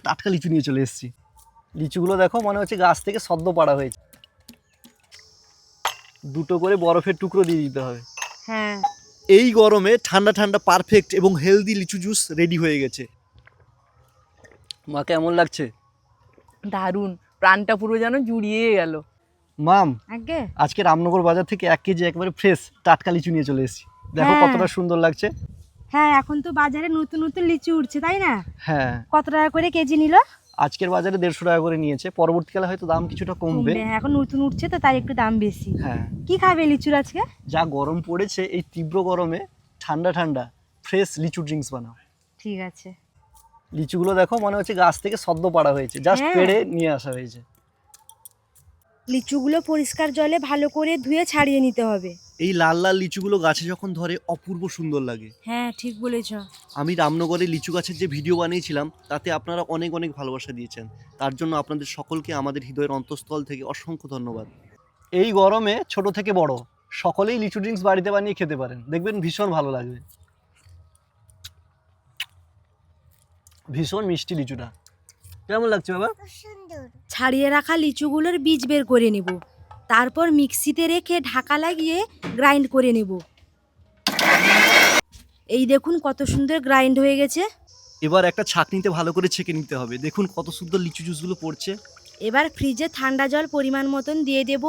টাটকা লিচু নিয়ে চলে এসেছি। লিচুগুলো দেখো মনে হচ্ছে গাছ থেকে সদ্য পাড়া হয়েছে। দুটো করে বরফের টুকরো দিয়ে দিতে হবে। হ্যাঁ, এই গরমে ঠান্ডা ঠান্ডা পারফেক্ট এবং হেলদি লিচু জুস রেডি হয়ে গেছে। মা কেমন লাগছে? দারুণ, প্রাণটা পুরো যেন জুড়িয়ে গেল। মাম, আগে আজকে রামনগর বাজার থেকে 1 কেজি একবারে ফ্রেশ টাটকা লিচু নিয়ে চলে এসেছি। দেখো হ্যাঁ। কতটা সুন্দর লাগছে। হ্যাঁ, এখন তো বাজারে নতুন নতুন লিচু উঠছে, তাই না? হ্যাঁ, কত টাকা করে কেজি নিল? আজকের বাজারে 150 টাকা করে নিয়েছে, পরবর্তীকালে হয়তো দাম কিছুটা কমবে। কমবে, এখন নতুন উঠছে তো তাই একটু দাম বেশি। হ্যাঁ, কি খাবে লিচুর আজকে? যা গরম পড়েছে এই তীব্র গরমে ঠান্ডা ঠান্ডা ফ্রেশ লিচু ড্রিঙ্কস বানাও। ঠিক আছে। লিচুগুলো দেখো মনে হচ্ছে গাছ থেকে সদ্য পাড়া হয়েছে, জাস্ট হ্যাঁ। পেড়ে নিয়ে আসা হয়েছে। লিচুগুলো পরিষ্কার জলে ভালো করে ধুয়ে ছাড়িয়ে নিতে হবে। এই লাল লাল লিচুগুলো গাছে যখন ধরে অপূর্ব সুন্দর লাগে। হ্যাঁ, ঠিক বলেছ। আমি রামনগরে লিচু গাছের যে ভিডিও বানিয়েছিলাম তাতে আপনারা অনেক অনেক ভালোবাসা দিয়েছেন, তার জন্য আপনাদের সকলকে আমাদের হৃদয়ের অন্তঃস্থল থেকে অসংখ্য ধন্যবাদ। এই গরমে ছোট থেকে বড় সকলেই লিচু ড্রিঙ্কস বাড়িতে বানিয়ে খেতে পারেন, দেখবেন ভীষণ ভালো লাগবে। ভীষণ মিষ্টি লিচুটা। কেমন লাগছে বাবা? ছাড়িয়ে রাখা লিচুগুলোর বীজ বের করে নেব, তারপর মিক্সিতে রেখে ঢাকা লাগিয়ে গ্রাইন্ড করে নেব। এই দেখুন কত সুন্দর গ্রাইন্ড হয়ে গেছে। এবার একটা ছাঁকনিতে ভালো করে ছেঁকে নিতে হবে। দেখুন কত সুন্দর লিচু জুসগুলো পড়ছে। এবার ফ্রিজে ঠান্ডা জল পরিমাণ মতন দিয়ে দেব,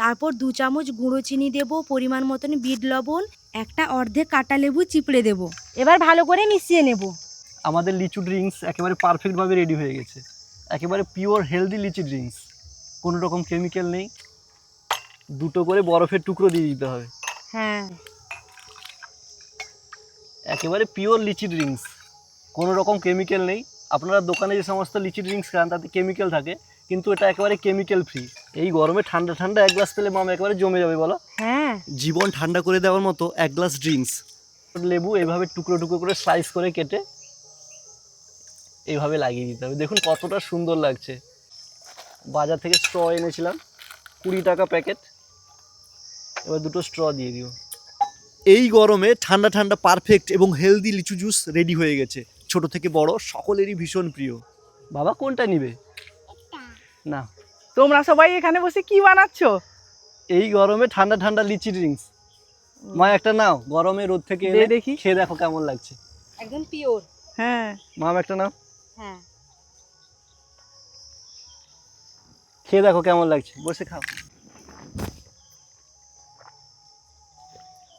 তারপর 2 চামচ গুঁড়ো চিনি দেব, পরিমাণ মতন বিট লবণ, একটা অর্ধেক কাঁটা লেবু চিপড়ে দেব। এবার ভালো করে মিশিয়ে নেব। আমাদের লিচু ড্রিঙ্কস একেবারে পারফেক্টভাবে রেডি হয়ে গেছে। একেবারে পিওর হেলদি লিচু ড্রিঙ্কস, কোনো রকম কেমিক্যাল নেই। দুটো করে বরফের টুকরো দিয়ে দিতে হবে। হ্যাঁ, একেবারে পিওর লিচি ড্রিঙ্কস, কোনো রকম কেমিক্যাল নেই। আপনারা দোকানে যে সমস্ত লিচি ড্রিঙ্কস খান তাতে কেমিক্যাল থাকে, কিন্তু এটা একেবারে কেমিক্যাল ফ্রি। এই গরমে ঠান্ডা ঠান্ডা 1 গ্লাস পেলে মাম একেবারে জমে যাবে বলো। হ্যাঁ, জীবন ঠান্ডা করে দেওয়ার মতো 1 গ্লাস ড্রিঙ্কস। লেবু এভাবে টুকরো টুকরো করে স্লাইস করে কেটে এইভাবে লাগিয়ে দিতে হবে। দেখুন কতটা সুন্দর লাগছে। বাজার থেকে স্ট্র এনেছিলাম, 20 টাকা প্যাকেট। এবার দুটো স্ট্র দিয়ে দিও। এই গরমে ঠান্ডা ঠান্ডা পারফেক্ট এবং হেলদি লিচু জুস রেডি হয়ে গেছে। ছোট থেকে বড় সকলেরই ভীষণ প্রিয়। বাবা কোনটা নিবে? না, তোমরা সবাই এখানে বসে কি বানাচ্ছ? এই গরমে ঠান্ডা ঠান্ডা লিচি ড্রিঙ্কস। মা একটা নাও, গরমে রোদ থেকে দে এনে দেখি। খেয়ে দেখো কেমন লাগছে। একদম পিওর। হ্যাঁ, মাম একটা নাও, হ্যাঁ, খেয়ে দেখো কেমন লাগছে, বসে খাও।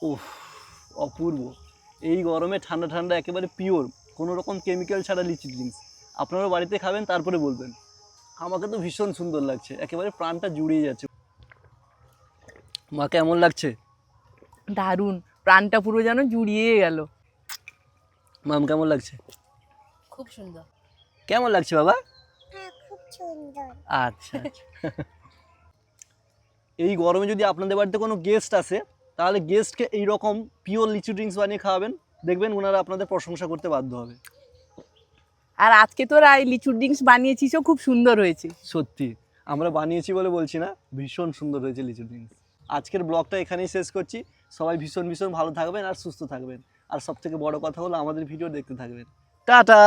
উফ, অপূর্ব। এই গরমে ঠান্ডা ঠান্ডা একেবারে পিওর, কোনো রকম কেমিক্যাল ছাড়া লিচি ড্রিঙ্কস। আপনারাও বাড়িতে খাবেন, তারপরে বলবেন। আমাকে তো ভীষণ সুন্দর লাগছে, একেবারে প্রাণটা জুড়িয়ে যাচ্ছে। মা কেমন লাগছে? দারুণ, প্রাণটা পুরো যেন জুড়িয়ে গেল। মাম কেমন লাগছে? খুব সুন্দর। কেমন লাগছে বাবা? খুব সুন্দর। আচ্ছা আচ্ছা। এই গরমে যদি আপনাদের বাড়িতে কোনো গেস্ট আসে তাহলে গেস্টকে এইরকম পিওর লিচু ড্রিঙ্কস বানিয়ে খাওয়াবেন, দেখবেন ওনারা আপনাদের প্রশংসা করতে বাধ্য হবে। আর আজকে তোরা এই লিচু ড্রিঙ্কস বানিয়েছিসও, খুব সুন্দর হয়েছে। সত্যি আমরা বানিয়েছি বলে বলছি না, ভীষণ সুন্দর হয়েছে লিচু ড্রিঙ্কস। আজকের ব্লগটা এখানেই শেষ করছি। সবাই ভীষণ ভীষণ ভালো থাকবেন আর সুস্থ থাকবেন। আর সবথেকে বড় কথা হলো আমাদের ভিডিও দেখতে থাকবেন। টাটা।